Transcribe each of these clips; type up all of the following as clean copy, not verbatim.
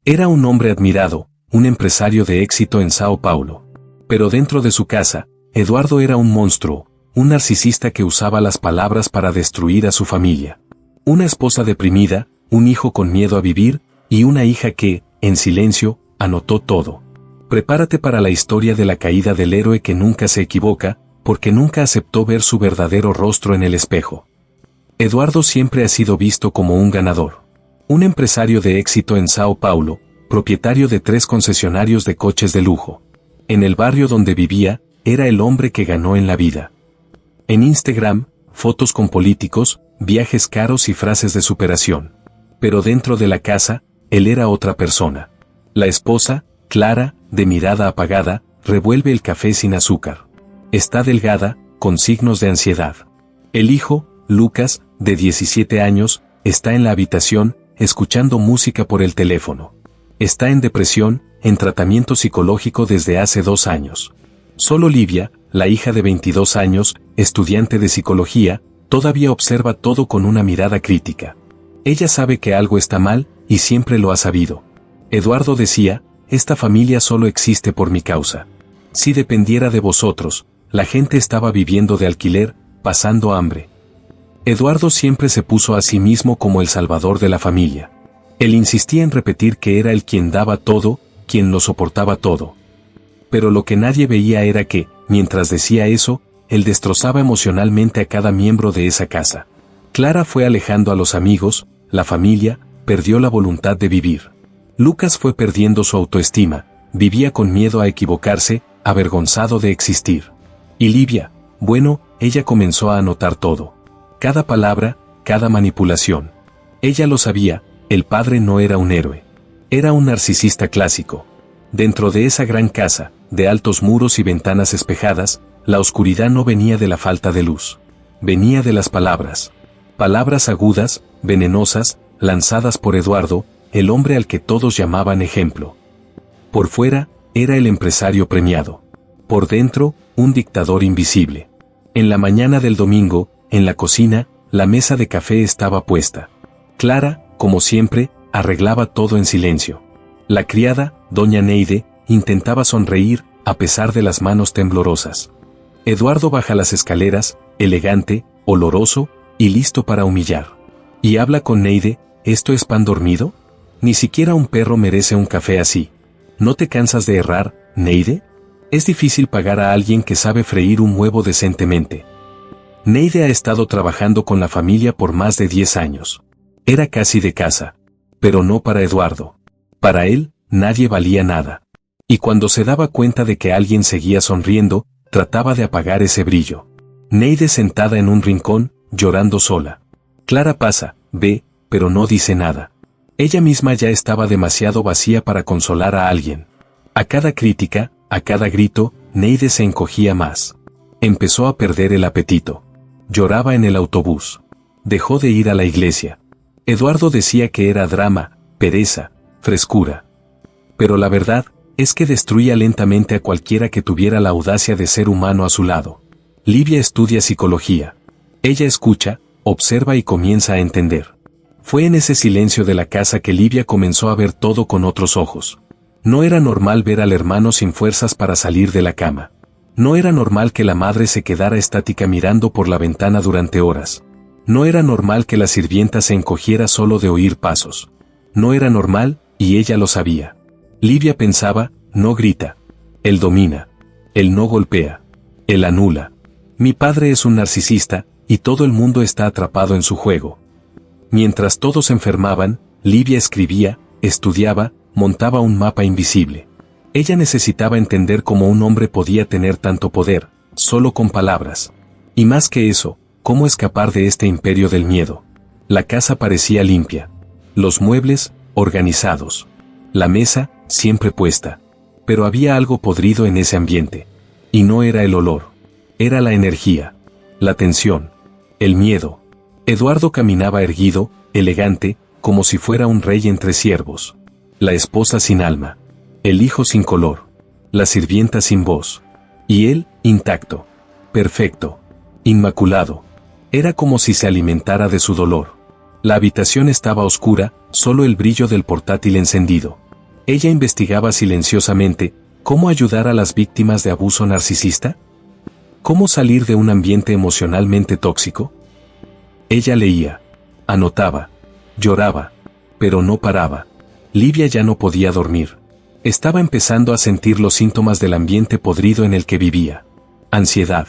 Era un hombre admirado, un empresario de éxito en Sao Paulo. Pero dentro de su casa, Eduardo era un monstruo, un narcisista que usaba las palabras para destruir a su familia. Una esposa deprimida, un hijo con miedo a vivir, y una hija que, en silencio, anotó todo. Prepárate para la historia de la caída del héroe que nunca se equivoca, porque nunca aceptó ver su verdadero rostro en el espejo. Eduardo siempre ha sido visto como un ganador. Un empresario de éxito en Sao Paulo, propietario de 3 concesionarios de coches de lujo. En el barrio donde vivía, era el hombre que ganó en la vida. En Instagram, fotos con políticos, viajes caros y frases de superación. Pero dentro de la casa, él era otra persona. La esposa, Clara, de mirada apagada, revuelve el café sin azúcar. Está delgada, con signos de ansiedad. El hijo, Lucas, de 17 años, está en la habitación, escuchando música por el teléfono. Está en depresión, en tratamiento psicológico desde hace 2 años. Solo Livia, la hija de 22 años, estudiante de psicología, todavía observa todo con una mirada crítica. Ella sabe que algo está mal, y siempre lo ha sabido. Eduardo decía, esta familia solo existe por mi causa. Si dependiera de vosotros, la gente estaba viviendo de alquiler, pasando hambre. Eduardo siempre se puso a sí mismo como el salvador de la familia. Él insistía en repetir que era él quien daba todo, quien lo soportaba todo. Pero lo que nadie veía era que, mientras decía eso, él destrozaba emocionalmente a cada miembro de esa casa. Clara fue alejando a los amigos, la familia, perdió la voluntad de vivir. Lucas fue perdiendo su autoestima, vivía con miedo a equivocarse, avergonzado de existir. Y Livia, bueno, ella comenzó a anotar todo. Cada palabra, cada manipulación. Ella lo sabía, el padre no era un héroe. Era un narcisista clásico. Dentro de esa gran casa, de altos muros y ventanas espejadas, la oscuridad no venía de la falta de luz. Venía de las palabras. Palabras agudas, venenosas, lanzadas por Eduardo, el hombre al que todos llamaban ejemplo. Por fuera, era el empresario premiado. Por dentro, un dictador invisible. En la mañana del domingo, en la cocina, la mesa de café estaba puesta. Clara, como siempre, arreglaba todo en silencio. La criada, doña Neide, intentaba sonreír, a pesar de las manos temblorosas. Eduardo baja las escaleras, elegante, oloroso, y listo para humillar. Y habla con Neide, ¿esto es pan dormido? Ni siquiera un perro merece un café así. ¿No te cansas de errar, Neide? Es difícil pagar a alguien que sabe freír un huevo decentemente. Neide ha estado trabajando con la familia por más de 10 años. Era casi de casa. Pero no para Eduardo. Para él, nadie valía nada. Y cuando se daba cuenta de que alguien seguía sonriendo, trataba de apagar ese brillo. Neide sentada en un rincón, llorando sola. Clara pasa, ve, pero no dice nada. Ella misma ya estaba demasiado vacía para consolar a alguien. A cada crítica, a cada grito, Neide se encogía más. Empezó a perder el apetito. Lloraba en el autobús. Dejó de ir a la iglesia. Eduardo decía que era drama, pereza, frescura. Pero la verdad es que destruía lentamente a cualquiera que tuviera la audacia de ser humano a su lado. Livia estudia psicología. Ella escucha, observa y comienza a entender. Fue en ese silencio de la casa que Livia comenzó a ver todo con otros ojos. No era normal ver al hermano sin fuerzas para salir de la cama. No era normal que la madre se quedara estática mirando por la ventana durante horas. No era normal que la sirvienta se encogiera solo de oír pasos. No era normal, y ella lo sabía. Livia pensaba, no grita. Él domina. Él no golpea. Él anula. Mi padre es un narcisista, y todo el mundo está atrapado en su juego. Mientras todos enfermaban, Livia escribía, estudiaba, montaba un mapa invisible. Ella necesitaba entender cómo un hombre podía tener tanto poder, solo con palabras. Y más que eso, cómo escapar de este imperio del miedo. La casa parecía limpia. Los muebles, organizados. La mesa, siempre puesta. Pero había algo podrido en ese ambiente. Y no era el olor. Era la energía. La tensión. El miedo. Eduardo caminaba erguido, elegante, como si fuera un rey entre siervos. La esposa sin alma. El hijo sin color. La sirvienta sin voz. Y él, intacto. Perfecto. Inmaculado. Era como si se alimentara de su dolor. La habitación estaba oscura, solo el brillo del portátil encendido. Ella investigaba silenciosamente cómo ayudar a las víctimas de abuso narcisista. ¿Cómo salir de un ambiente emocionalmente tóxico? Ella leía, anotaba, lloraba, pero no paraba. Livia ya no podía dormir. Estaba empezando a sentir los síntomas del ambiente podrido en el que vivía. Ansiedad,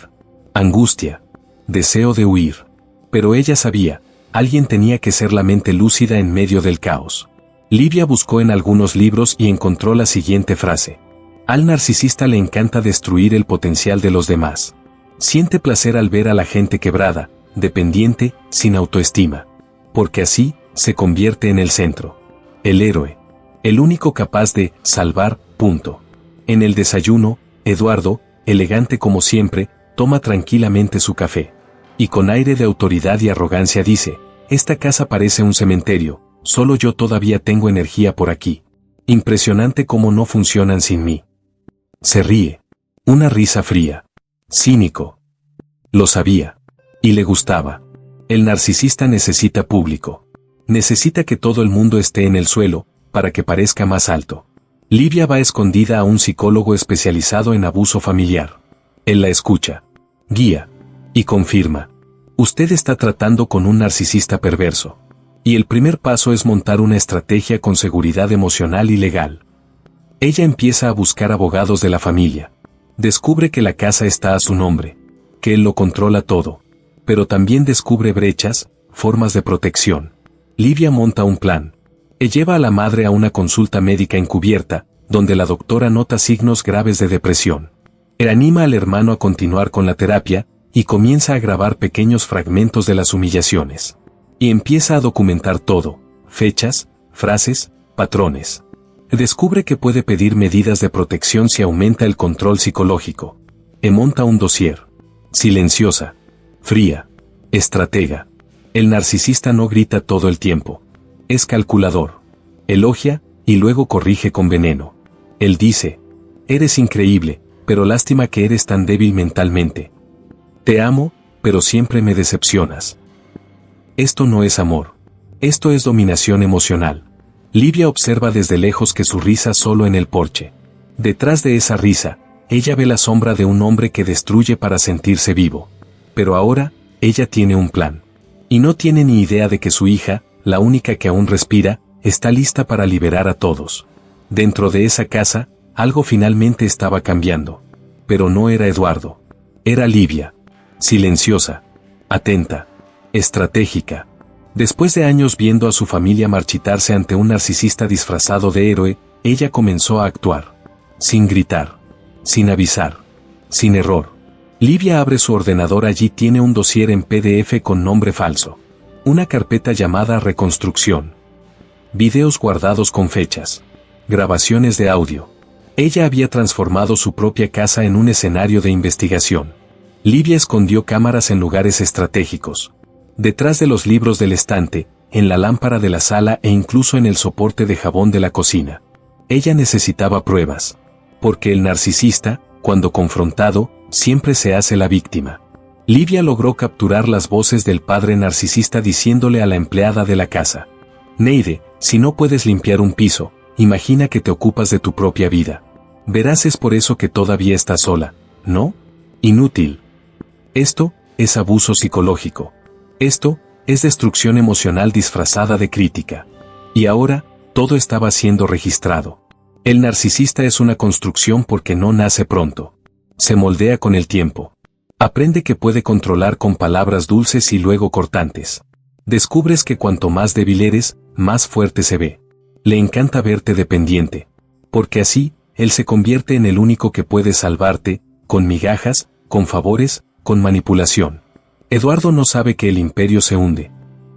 angustia, deseo de huir. Pero ella sabía, alguien tenía que ser la mente lúcida en medio del caos. Livia buscó en algunos libros y encontró la siguiente frase. Al narcisista le encanta destruir el potencial de los demás. Siente placer al ver a la gente quebrada, dependiente, sin autoestima. Porque así, se convierte en el centro. El héroe. El único capaz de salvar, punto. En el desayuno, Eduardo, elegante como siempre, toma tranquilamente su café. Y con aire de autoridad y arrogancia dice, esta casa parece un cementerio, solo yo todavía tengo energía por aquí. Impresionante cómo no funcionan sin mí. Se ríe. Una risa fría. Cínico. Lo sabía. Y le gustaba. El narcisista necesita público. Necesita que todo el mundo esté en el suelo, para que parezca más alto. Livia va escondida a un psicólogo especializado en abuso familiar. Él la escucha, guía y confirma. Usted está tratando con un narcisista perverso. Y el primer paso es montar una estrategia con seguridad emocional y legal. Ella empieza a buscar abogados de la familia. Descubre que la casa está a su nombre, que él lo controla todo. Pero también descubre brechas, formas de protección. Livia monta un plan. Lleva a la madre a una consulta médica encubierta, donde la doctora nota signos graves de depresión. Anima al hermano a continuar con la terapia, y comienza a grabar pequeños fragmentos de las humillaciones. Y empieza a documentar todo, fechas, frases, patrones. Descubre que puede pedir medidas de protección si aumenta el control psicológico. Monta un dossier. Silenciosa. Fría. Estratega. El narcisista no grita todo el tiempo. Es calculador. Elogia, y luego corrige con veneno. Él dice, eres increíble, pero lástima que eres tan débil mentalmente. Te amo, pero siempre me decepcionas. Esto no es amor. Esto es dominación emocional. Livia observa desde lejos que su risa solo en el porche. Detrás de esa risa, ella ve la sombra de un hombre que destruye para sentirse vivo. Pero ahora, ella tiene un plan. Y no tiene ni idea de que su hija, la única que aún respira, está lista para liberar a todos. Dentro de esa casa, algo finalmente estaba cambiando. Pero no era Eduardo. Era Livia. Silenciosa. Atenta. Estratégica. Después de años viendo a su familia marchitarse ante un narcisista disfrazado de héroe, ella comenzó a actuar. Sin gritar. Sin avisar. Sin error. Livia abre su ordenador. Allí tiene un dossier en PDF con nombre falso. Una carpeta llamada Reconstrucción. Videos guardados con fechas. Grabaciones de audio. Ella había transformado su propia casa en un escenario de investigación. Livia escondió cámaras en lugares estratégicos. Detrás de los libros del estante, en la lámpara de la sala e incluso en el soporte de jabón de la cocina. Ella necesitaba pruebas. Porque el narcisista, cuando confrontado, siempre se hace la víctima. Livia logró capturar las voces del padre narcisista diciéndole a la empleada de la casa. Neide, si no puedes limpiar un piso, imagina que te ocupas de tu propia vida. Verás, es por eso que todavía estás sola, ¿no? Inútil. Esto es abuso psicológico. Esto es destrucción emocional disfrazada de crítica. Y ahora, todo estaba siendo registrado. El narcisista es una construcción porque no nace pronto. Se moldea con el tiempo. Aprende que puede controlar con palabras dulces y luego cortantes. Descubres que cuanto más débil eres, más fuerte se ve. Le encanta verte dependiente. Porque así, él se convierte en el único que puede salvarte, con migajas, con favores, con manipulación. Eduardo no sabe que el imperio se hunde.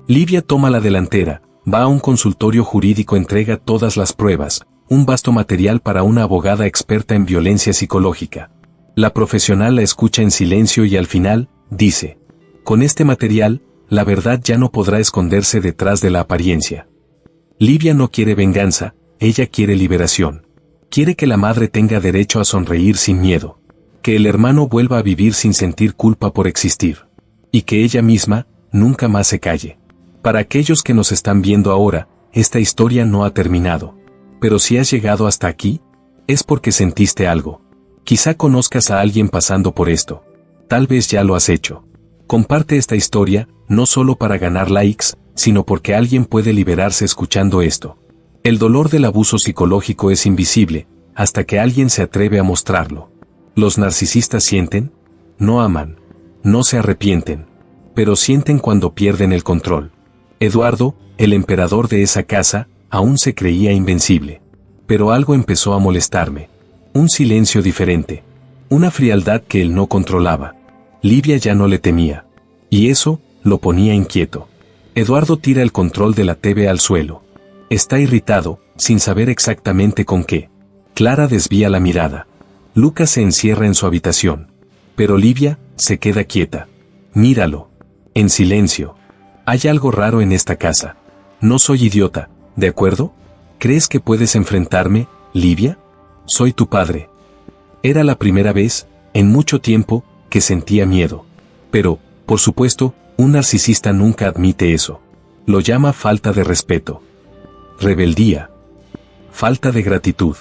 Livia toma la delantera, va a un consultorio jurídico, entrega todas las pruebas, un vasto material para una abogada experta en violencia psicológica. La profesional la escucha en silencio y al final, dice, con este material, la verdad ya no podrá esconderse detrás de la apariencia. Livia no quiere venganza, ella quiere liberación. Quiere que la madre tenga derecho a sonreír sin miedo. Que el hermano vuelva a vivir sin sentir culpa por existir. Y que ella misma, nunca más se calle. Para aquellos que nos están viendo ahora, esta historia no ha terminado. Pero si has llegado hasta aquí, es porque sentiste algo. Quizá conozcas a alguien pasando por esto. Tal vez ya lo has hecho. Comparte esta historia, no solo para ganar likes, sino porque alguien puede liberarse escuchando esto. El dolor del abuso psicológico es invisible, hasta que alguien se atreve a mostrarlo. Los narcisistas sienten, no aman, no se arrepienten, pero sienten cuando pierden el control. Eduardo, el emperador de esa casa, aún se creía invencible. Pero algo empezó a molestarme. Un silencio diferente. Una frialdad que él no controlaba. Livia ya no le temía. Y eso, lo ponía inquieto. Eduardo tira el control de la TV al suelo. Está irritado, sin saber exactamente con qué. Clara desvía la mirada. Lucas se encierra en su habitación. Pero Livia, se queda quieta. Míralo. En silencio. Hay algo raro en esta casa. No soy idiota, ¿de acuerdo? ¿Crees que puedes enfrentarme, Livia? Soy tu padre. Era la primera vez, en mucho tiempo, que sentía miedo. Pero, por supuesto, un narcisista nunca admite eso. Lo llama falta de respeto. Rebeldía. Falta de gratitud.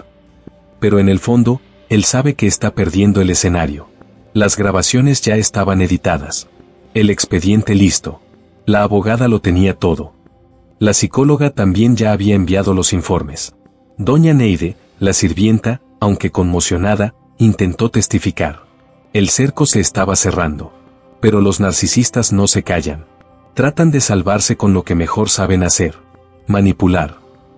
Pero en el fondo, él sabe que está perdiendo el escenario. Las grabaciones ya estaban editadas. El expediente listo. La abogada lo tenía todo. La psicóloga también ya había enviado los informes. Doña Neide, la sirvienta, aunque conmocionada, intentó testificar. El cerco se estaba cerrando. Pero los narcisistas no se callan. Tratan de salvarse con lo que mejor saben hacer. Manipular.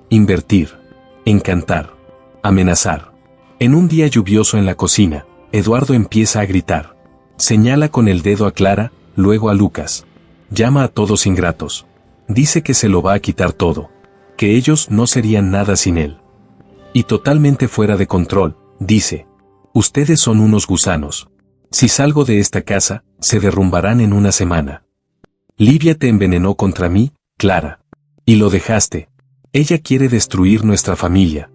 Invertir. Encantar. Amenazar. En un día lluvioso en la cocina, Eduardo empieza a gritar. Señala con el dedo a Clara, luego a Lucas. Llama a todos ingratos. Dice que se lo va a quitar todo. Que ellos no serían nada sin él. Y totalmente fuera de control, dice. Ustedes son unos gusanos. Si salgo de esta casa, se derrumbarán en una semana. Livia te envenenó contra mí, Clara. Y lo dejaste. Ella quiere destruir nuestra familia.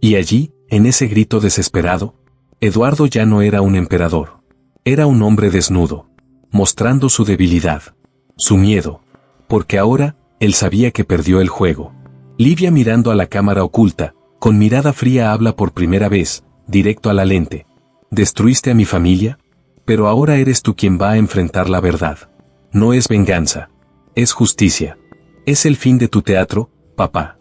Y allí, en ese grito desesperado, Eduardo ya no era un emperador. Era un hombre desnudo. Mostrando su debilidad. Su miedo. Porque ahora, él sabía que perdió el juego. Livia mirando a la cámara oculta, con mirada fría habla por primera vez, directo a la lente. ¿Destruiste a mi familia? Pero ahora eres tú quien va a enfrentar la verdad. No es venganza. Es justicia. Es el fin de tu teatro, papá.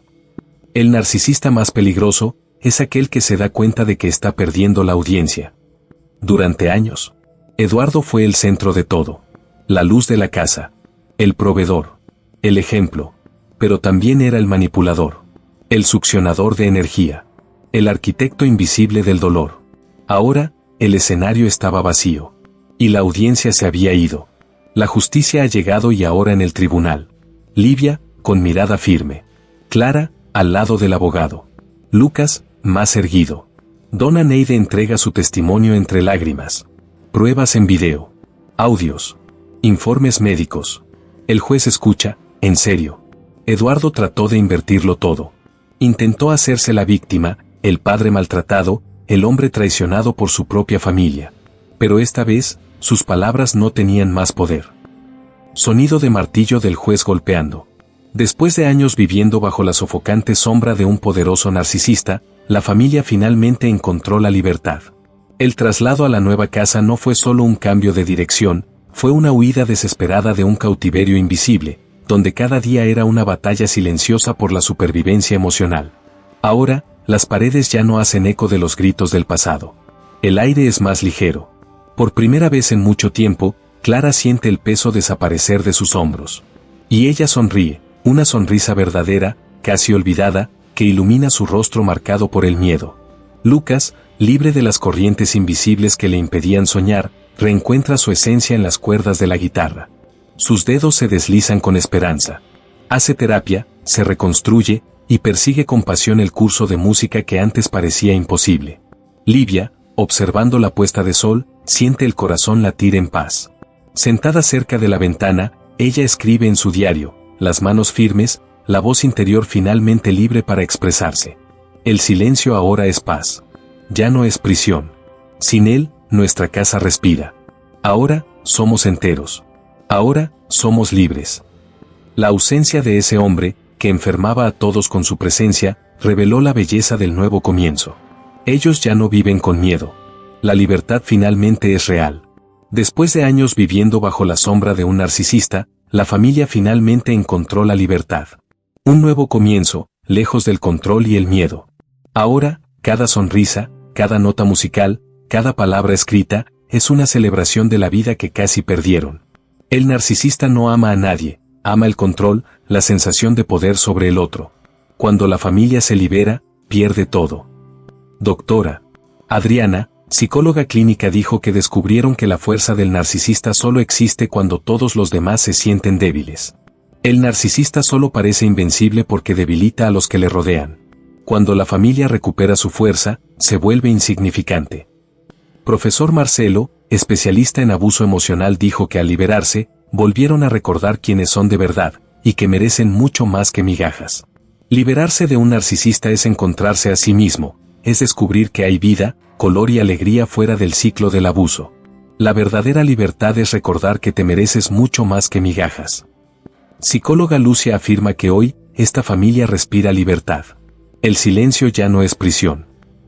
El narcisista más peligroso es aquel que se da cuenta de que está perdiendo la audiencia. Durante años, Eduardo fue el centro de todo. La luz de la casa. El proveedor. El ejemplo. Pero también era el manipulador. El succionador de energía. El arquitecto invisible del dolor. Ahora, el escenario estaba vacío. Y la audiencia se había ido. La justicia ha llegado y ahora en el tribunal. Livia, con mirada firme. Clara, al lado del abogado. Lucas, más erguido. Dona Neide entrega su testimonio entre lágrimas. Pruebas en video. Audios. Informes médicos. El juez escucha, en serio. Eduardo trató de invertirlo todo. Intentó hacerse la víctima, el padre maltratado, el hombre traicionado por su propia familia. Pero esta vez, sus palabras no tenían más poder. Sonido de martillo del juez golpeando. Después de años viviendo bajo la sofocante sombra de un poderoso narcisista, la familia finalmente encontró la libertad. El traslado a la nueva casa no fue solo un cambio de dirección, fue una huida desesperada de un cautiverio invisible, donde cada día era una batalla silenciosa por la supervivencia emocional. Ahora, las paredes ya no hacen eco de los gritos del pasado. El aire es más ligero. Por primera vez en mucho tiempo, Clara siente el peso desaparecer de sus hombros. Y ella sonríe, una sonrisa verdadera, casi olvidada, que ilumina su rostro marcado por el miedo. Lucas, libre de las corrientes invisibles que le impedían soñar, reencuentra su esencia en las cuerdas de la guitarra. Sus dedos se deslizan con esperanza. Hace terapia, se reconstruye, y persigue con pasión el curso de música que antes parecía imposible. Livia, observando la puesta de sol, siente el corazón latir en paz. Sentada cerca de la ventana, ella escribe en su diario, las manos firmes, la voz interior finalmente libre para expresarse. El silencio ahora es paz. Ya no es prisión. Sin él, nuestra casa respira. Ahora, somos enteros. Ahora, somos libres. La ausencia de ese hombre, que enfermaba a todos con su presencia, reveló la belleza del nuevo comienzo. Ellos ya no viven con miedo. La libertad finalmente es real. Después de años viviendo bajo la sombra de un narcisista, la familia finalmente encontró la libertad. Un nuevo comienzo, lejos del control y el miedo. Ahora, cada sonrisa, cada nota musical, cada palabra escrita, es una celebración de la vida que casi perdieron. El narcisista no ama a nadie, ama el control, la sensación de poder sobre el otro. Cuando la familia se libera, pierde todo. Doctora Adriana, psicóloga clínica, dijo que descubrieron que la fuerza del narcisista solo existe cuando todos los demás se sienten débiles. El narcisista solo parece invencible porque debilita a los que le rodean. Cuando la familia recupera su fuerza, se vuelve insignificante. Profesor Marcelo, especialista en abuso emocional, dijo que al liberarse, volvieron a recordar quiénes son de verdad, y que merecen mucho más que migajas. Liberarse de un narcisista es encontrarse a sí mismo, es descubrir que hay vida, color y alegría fuera del ciclo del abuso. La verdadera libertad es recordar que te mereces mucho más que migajas. Psicóloga Lucia afirma que hoy, esta familia respira libertad. El silencio ya no es prisión.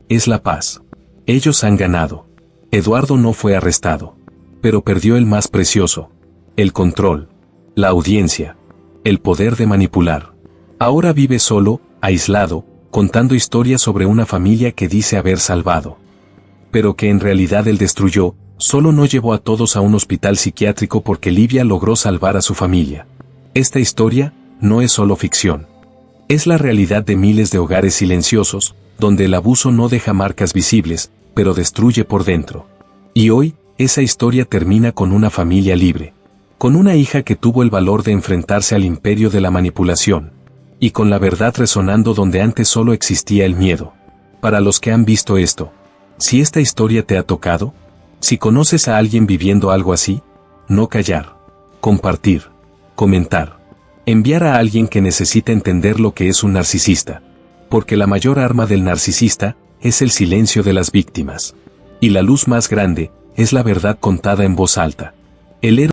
Es la paz. Ellos han ganado. Eduardo no fue arrestado. Pero perdió el más precioso. El control. La audiencia. El poder de manipular. Ahora vive solo, aislado, contando historias sobre una familia que dice haber salvado. Pero que en realidad él destruyó, solo no llevó a todos a un hospital psiquiátrico porque Livia logró salvar a su familia. Esta historia, no es solo ficción. Es la realidad de miles de hogares silenciosos, donde el abuso no deja marcas visibles, pero destruye por dentro. Y hoy, esa historia termina con una familia libre. Con una hija que tuvo el valor de enfrentarse al imperio de la manipulación. Y con la verdad resonando donde antes solo existía el miedo. Para los que han visto esto, si esta historia te ha tocado, si conoces a alguien viviendo algo así, no callar, compartir, comentar, enviar a alguien que necesita entender lo que es un narcisista, porque la mayor arma del narcisista es el silencio de las víctimas, y la luz más grande es la verdad contada en voz alta. El héroe